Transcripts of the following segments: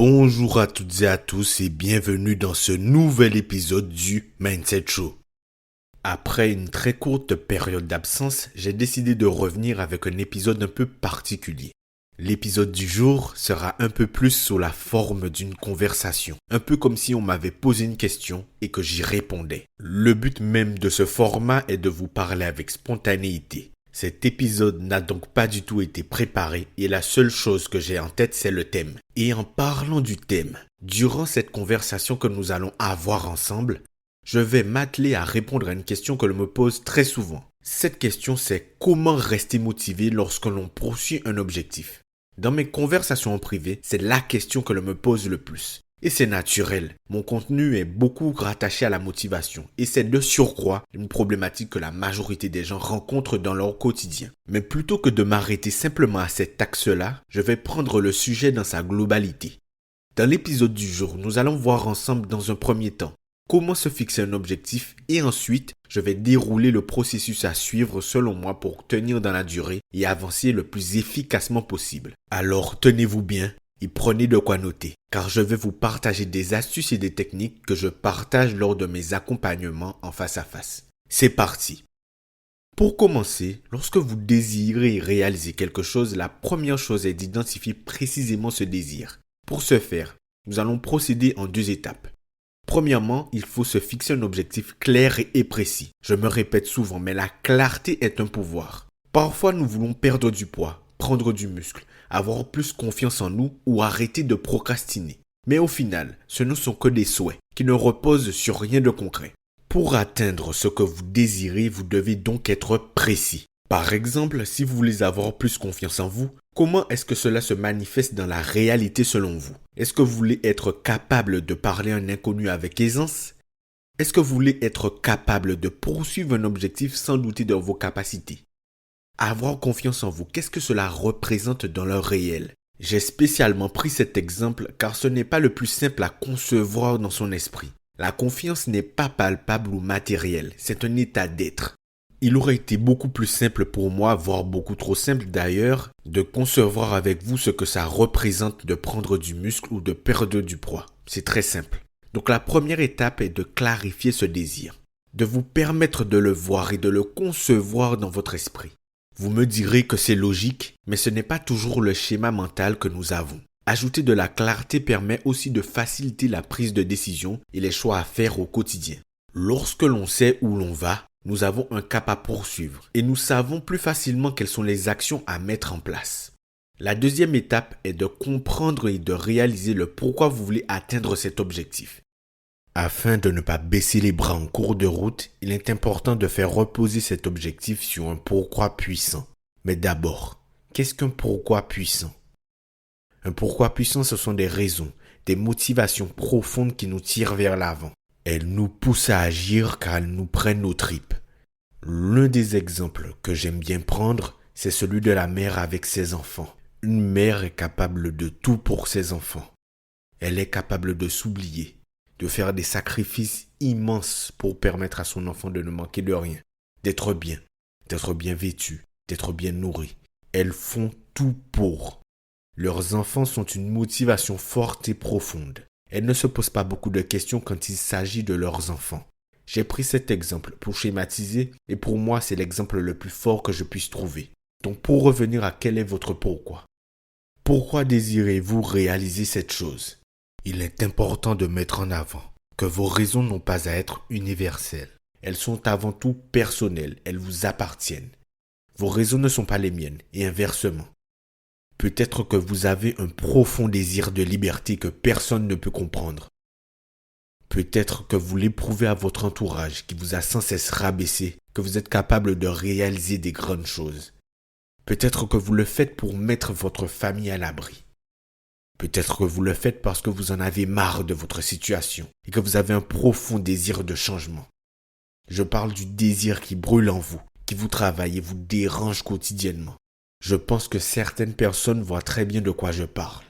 Bonjour à toutes et à tous et bienvenue dans ce nouvel épisode du Mindset Show. Après une très courte période d'absence, j'ai décidé de revenir avec un épisode un peu particulier. L'épisode du jour sera un peu plus sous la forme d'une conversation, un peu comme si on m'avait posé une question et que j'y répondais. Le but même de ce format est de vous parler avec spontanéité. Cet épisode n'a donc pas du tout été préparé et la seule chose que j'ai en tête, c'est le thème. Et en parlant du thème, durant cette conversation que nous allons avoir ensemble, je vais m'atteler à répondre à une question que l'on me pose très souvent. Cette question, c'est comment rester motivé lorsque l'on poursuit un objectif. Dans mes conversations en privé, c'est la question que l'on me pose le plus. Et c'est naturel, mon contenu est beaucoup rattaché à la motivation et c'est de surcroît une problématique que la majorité des gens rencontrent dans leur quotidien. Mais plutôt que de m'arrêter simplement à cet axe-là, je vais prendre le sujet dans sa globalité. Dans l'épisode du jour, nous allons voir ensemble dans un premier temps comment se fixer un objectif et ensuite, je vais dérouler le processus à suivre selon moi pour tenir dans la durée et avancer le plus efficacement possible. Alors tenez-vous bien et prenez de quoi noter, car je vais vous partager des astuces et des techniques que je partage lors de mes accompagnements en face à face. C'est parti! Pour commencer, lorsque vous désirez réaliser quelque chose, la première chose est d'identifier précisément ce désir. Pour ce faire, nous allons procéder en 2 étapes. Premièrement, il faut se fixer un objectif clair et précis. Je me répète souvent, mais la clarté est un pouvoir. Parfois, nous voulons perdre du poids, prendre du muscle, avoir plus confiance en nous ou arrêter de procrastiner. Mais au final, ce ne sont que des souhaits qui ne reposent sur rien de concret. Pour atteindre ce que vous désirez, vous devez donc être précis. Par exemple, si vous voulez avoir plus confiance en vous, comment est-ce que cela se manifeste dans la réalité selon vous? Est-ce que vous voulez être capable de parler à un inconnu avec aisance? Est-ce que vous voulez être capable de poursuivre un objectif sans douter de vos capacités? Avoir confiance en vous, qu'est-ce que cela représente dans le réel? J'ai spécialement pris cet exemple car ce n'est pas le plus simple à concevoir dans son esprit. La confiance n'est pas palpable ou matérielle, c'est un état d'être. Il aurait été beaucoup plus simple pour moi, voire beaucoup trop simple d'ailleurs, de concevoir avec vous ce que ça représente de prendre du muscle ou de perdre du poids. C'est très simple. Donc la première étape est de clarifier ce désir, de vous permettre de le voir et de le concevoir dans votre esprit. Vous me direz que c'est logique, mais ce n'est pas toujours le schéma mental que nous avons. Ajouter de la clarté permet aussi de faciliter la prise de décision et les choix à faire au quotidien. Lorsque l'on sait où l'on va, nous avons un cap à poursuivre et nous savons plus facilement quelles sont les actions à mettre en place. La deuxième étape est de comprendre et de réaliser le pourquoi vous voulez atteindre cet objectif. Afin de ne pas baisser les bras en cours de route, il est important de faire reposer cet objectif sur un pourquoi puissant. Mais d'abord, qu'est-ce qu'un pourquoi puissant? Un pourquoi puissant, ce sont des raisons, des motivations profondes qui nous tirent vers l'avant. Elles nous poussent à agir car elles nous prennent aux tripes. L'un des exemples que j'aime bien prendre, c'est celui de la mère avec ses enfants. Une mère est capable de tout pour ses enfants. Elle est capable de s'oublier, de faire des sacrifices immenses pour permettre à son enfant de ne manquer de rien, d'être bien vêtu, d'être bien nourri. Elles font tout pour. Leurs enfants sont une motivation forte et profonde. Elles ne se posent pas beaucoup de questions quand il s'agit de leurs enfants. J'ai pris cet exemple pour schématiser et pour moi c'est l'exemple le plus fort que je puisse trouver. Donc pour revenir à quel est votre pourquoi? Pourquoi désirez-vous réaliser cette chose? Il est important de mettre en avant que vos raisons n'ont pas à être universelles. Elles sont avant tout personnelles, elles vous appartiennent. Vos raisons ne sont pas les miennes et inversement. Peut-être que vous avez un profond désir de liberté que personne ne peut comprendre. Peut-être que vous l'éprouvez à votre entourage qui vous a sans cesse rabaissé, que vous êtes capable de réaliser des grandes choses. Peut-être que vous le faites pour mettre votre famille à l'abri. Peut-être que vous le faites parce que vous en avez marre de votre situation et que vous avez un profond désir de changement. Je parle du désir qui brûle en vous, qui vous travaille et vous dérange quotidiennement. Je pense que certaines personnes voient très bien de quoi je parle.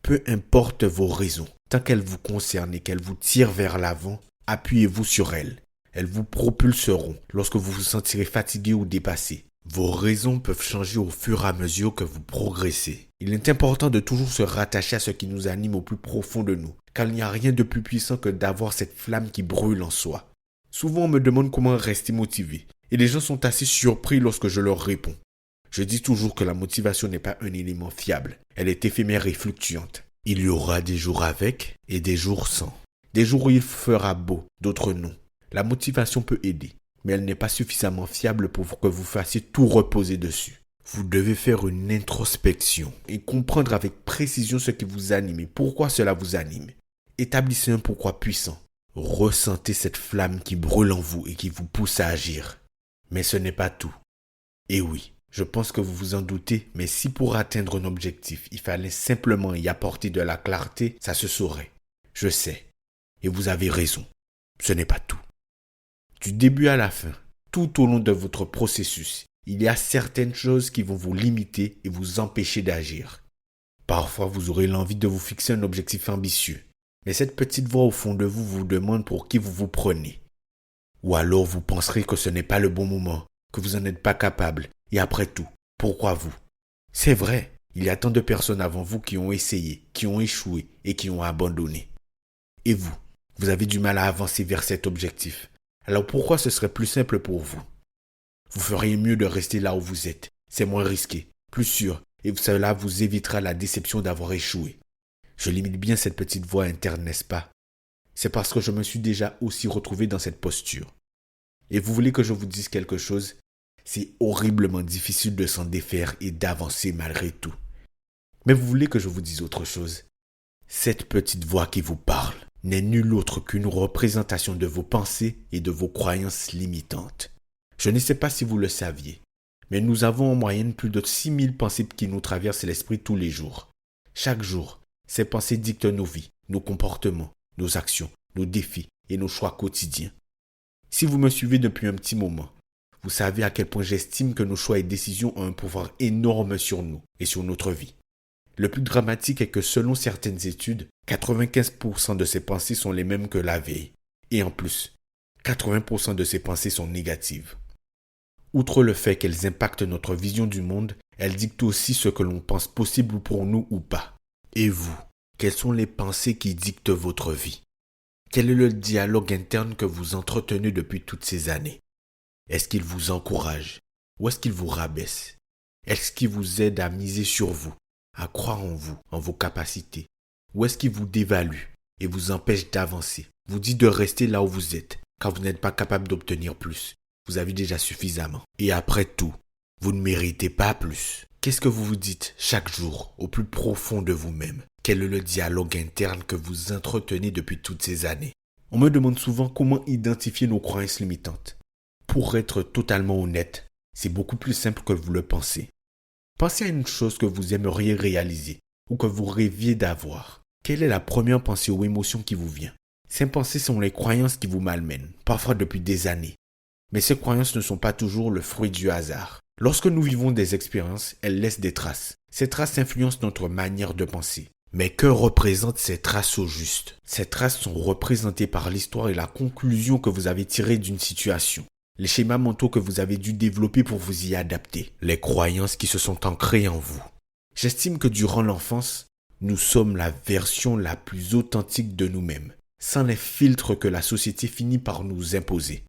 Peu importe vos raisons, tant qu'elles vous concernent et qu'elles vous tirent vers l'avant, appuyez-vous sur elles. Elles vous propulseront lorsque vous vous sentirez fatigué ou dépassé. Vos raisons peuvent changer au fur et à mesure que vous progressez. Il est important de toujours se rattacher à ce qui nous anime au plus profond de nous, car il n'y a rien de plus puissant que d'avoir cette flamme qui brûle en soi. Souvent on me demande comment rester motivé, et les gens sont assez surpris lorsque je leur réponds. Je dis toujours que la motivation n'est pas un élément fiable, elle est éphémère et fluctuante. Il y aura des jours avec et des jours sans. Des jours où il fera beau, d'autres non. La motivation peut aider, mais elle n'est pas suffisamment fiable pour que vous fassiez tout reposer dessus. Vous devez faire une introspection et comprendre avec précision ce qui vous anime et pourquoi cela vous anime. Établissez un pourquoi puissant. Ressentez cette flamme qui brûle en vous et qui vous pousse à agir. Mais ce n'est pas tout. Et oui, je pense que vous vous en doutez, mais si pour atteindre un objectif, il fallait simplement y apporter de la clarté, ça se saurait. Je sais. Et vous avez raison. Ce n'est pas tout. Du début à la fin, tout au long de votre processus, il y a certaines choses qui vont vous limiter et vous empêcher d'agir. Parfois, vous aurez l'envie de vous fixer un objectif ambitieux, mais cette petite voix au fond de vous vous demande pour qui vous vous prenez. Ou alors vous penserez que ce n'est pas le bon moment, que vous n'en êtes pas capable, et après tout, pourquoi vous? C'est vrai, il y a tant de personnes avant vous qui ont essayé, qui ont échoué et qui ont abandonné. Et vous avez du mal à avancer vers cet objectif. Alors pourquoi ce serait plus simple pour vous? Vous feriez mieux de rester là où vous êtes. C'est moins risqué, plus sûr, et cela vous évitera la déception d'avoir échoué. Je limite bien cette petite voix interne, n'est-ce pas? C'est parce que je me suis déjà aussi retrouvé dans cette posture. Et vous voulez que je vous dise quelque chose? C'est horriblement difficile de s'en défaire et d'avancer malgré tout. Mais vous voulez que je vous dise autre chose? Cette petite voix qui vous parle n'est nulle autre qu'une représentation de vos pensées et de vos croyances limitantes. Je ne sais pas si vous le saviez, mais nous avons en moyenne plus de 6000 pensées qui nous traversent l'esprit tous les jours. Chaque jour, ces pensées dictent nos vies, nos comportements, nos actions, nos défis et nos choix quotidiens. Si vous me suivez depuis un petit moment, vous savez à quel point j'estime que nos choix et décisions ont un pouvoir énorme sur nous et sur notre vie. Le plus dramatique est que selon certaines études, 95% de ces pensées sont les mêmes que la veille. Et en plus, 80% de ces pensées sont négatives. Outre le fait qu'elles impactent notre vision du monde, elles dictent aussi ce que l'on pense possible pour nous ou pas. Et vous, quelles sont les pensées qui dictent votre vie? Quel est le dialogue interne que vous entretenez depuis toutes ces années? Est-ce qu'il vous encourage? Ou est-ce qu'il vous rabaisse? Est-ce qu'il vous aide à miser sur vous, à croire en vous, en vos capacités? Ou est-ce qu'il vous dévalue et vous empêche d'avancer, vous dit de rester là où vous êtes, car vous n'êtes pas capable d'obtenir plus? Vous avez déjà suffisamment. Et après tout, vous ne méritez pas plus. Qu'est-ce que vous vous dites chaque jour au plus profond de vous-même? Quel est le dialogue interne que vous entretenez depuis toutes ces années? On me demande souvent comment identifier nos croyances limitantes. Pour être totalement honnête, c'est beaucoup plus simple que vous le pensez. Pensez à une chose que vous aimeriez réaliser ou que vous rêviez d'avoir. Quelle est la première pensée ou émotion qui vous vient? Ces pensées sont les croyances qui vous malmènent, parfois depuis des années. Mais ces croyances ne sont pas toujours le fruit du hasard. Lorsque nous vivons des expériences, elles laissent des traces. Ces traces influencent notre manière de penser. Mais que représentent ces traces au juste? Ces traces sont représentées par l'histoire et la conclusion que vous avez tirée d'une situation. Les schémas mentaux que vous avez dû développer pour vous y adapter. Les croyances qui se sont ancrées en vous. J'estime que durant l'enfance, nous sommes la version la plus authentique de nous-mêmes, sans les filtres que la société finit par nous imposer.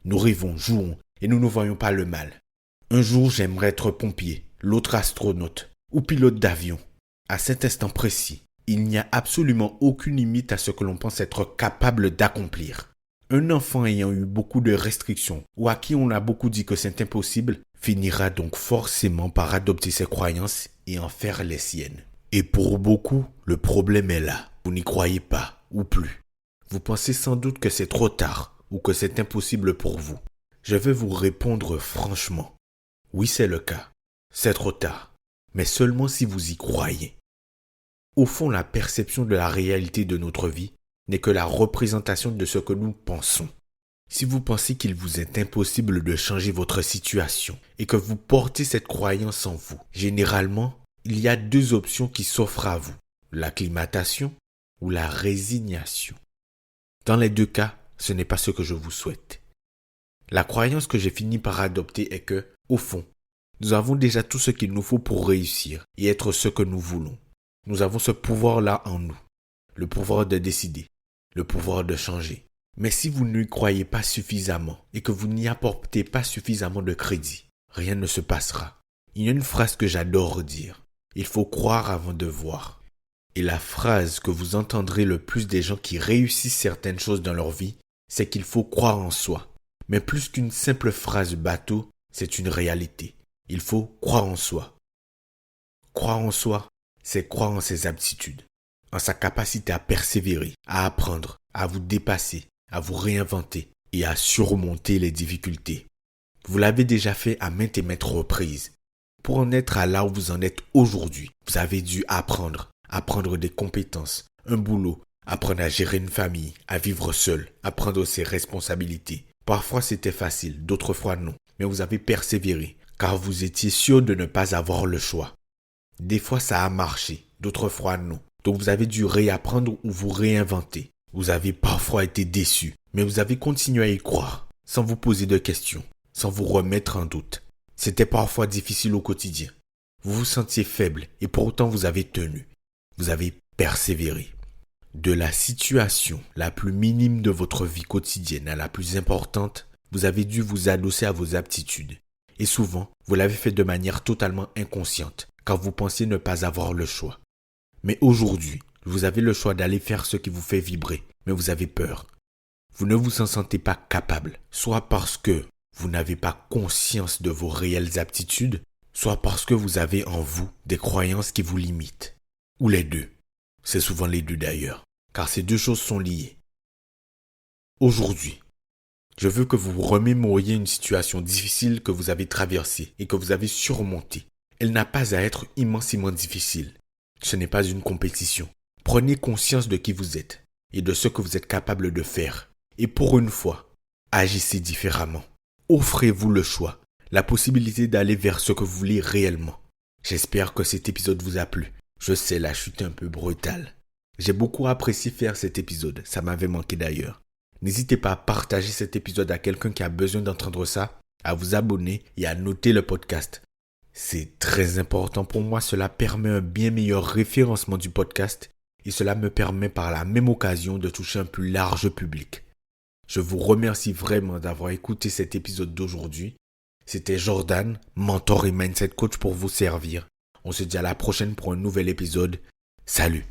Nous rêvons, jouons et nous ne voyons pas le mal. Un jour, j'aimerais être pompier, l'autre astronaute ou pilote d'avion. À cet instant précis, il n'y a absolument aucune limite à ce que l'on pense être capable d'accomplir. Un enfant ayant eu beaucoup de restrictions ou à qui on a beaucoup dit que c'est impossible, finira donc forcément par adopter ses croyances et en faire les siennes. Et pour beaucoup, le problème est là. Vous n'y croyez pas ou plus. Vous pensez sans doute que c'est trop tard ou que c'est impossible pour vous. Je vais vous répondre franchement. Oui, c'est le cas. C'est trop tard. Mais seulement si vous y croyez. Au fond, la perception de la réalité de notre vie n'est que la représentation de ce que nous pensons. Si vous pensez qu'il vous est impossible de changer votre situation et que vous portez cette croyance en vous, généralement, il y a deux options qui s'offrent à vous, l'acclimatation ou la résignation. Dans les deux cas, ce n'est pas ce que je vous souhaite. La croyance que j'ai fini par adopter est que, au fond, Nous avons déjà tout ce qu'il nous faut pour réussir et être ce que nous voulons. Nous avons ce pouvoir-là en nous. Le pouvoir de décider, le pouvoir de changer. Mais si vous n'y croyez pas suffisamment et que vous n'y apportez pas suffisamment de crédit, rien ne se passera. Il y a une phrase que j'adore dire. Il faut croire avant de voir. Et la phrase que vous entendrez le plus des gens qui réussissent certaines choses dans leur vie, c'est qu'il faut croire en soi. Mais plus qu'une simple phrase bateau, c'est une réalité. Il faut croire en soi. Croire en soi, c'est croire en ses aptitudes, en sa capacité à persévérer, à apprendre, à vous dépasser, à vous réinventer et à surmonter les difficultés. Vous l'avez déjà fait à maintes et maintes reprises. Pour en être à là où vous en êtes aujourd'hui, vous avez dû apprendre des compétences, un boulot, apprendre à gérer une famille, à vivre seul, à prendre ses responsabilités. Parfois c'était facile, d'autres fois non, mais vous avez persévéré, car vous étiez sûr de ne pas avoir le choix. Des fois ça a marché, d'autres fois non. Donc vous avez dû réapprendre ou vous réinventer. Vous avez parfois été déçu, mais vous avez continué à y croire, sans vous poser de questions, sans vous remettre en doute. C'était parfois difficile au quotidien. Vous vous sentiez faible et pourtant vous avez tenu. Vous avez persévéré. De la situation la plus minime de votre vie quotidienne à la plus importante, vous avez dû vous adosser à vos aptitudes. Et souvent, vous l'avez fait de manière totalement inconsciente, car vous pensiez ne pas avoir le choix. Mais aujourd'hui, vous avez le choix d'aller faire ce qui vous fait vibrer, mais vous avez peur. Vous ne vous en sentez pas capable, soit parce que vous n'avez pas conscience de vos réelles aptitudes, soit parce que vous avez en vous des croyances qui vous limitent. Ou les deux. C'est souvent les deux d'ailleurs, car ces deux choses sont liées. Aujourd'hui, je veux que vous remémoriez une situation difficile que vous avez traversée et que vous avez surmontée. Elle n'a pas à être immensément difficile. Ce n'est pas une compétition. Prenez conscience de qui vous êtes et de ce que vous êtes capable de faire. Et pour une fois, agissez différemment. Offrez-vous le choix, la possibilité d'aller vers ce que vous voulez réellement. J'espère que cet épisode vous a plu. Je sais, la chute est un peu brutale. J'ai beaucoup apprécié faire cet épisode, ça m'avait manqué d'ailleurs. N'hésitez pas à partager cet épisode à quelqu'un qui a besoin d'entendre ça, à vous abonner et à noter le podcast. C'est très important pour moi, cela permet un bien meilleur référencement du podcast et cela me permet par la même occasion de toucher un plus large public. Je vous remercie vraiment d'avoir écouté cet épisode d'aujourd'hui. C'était Jordan, mentor et mindset coach pour vous servir. On se dit à la prochaine pour un nouvel épisode. Salut!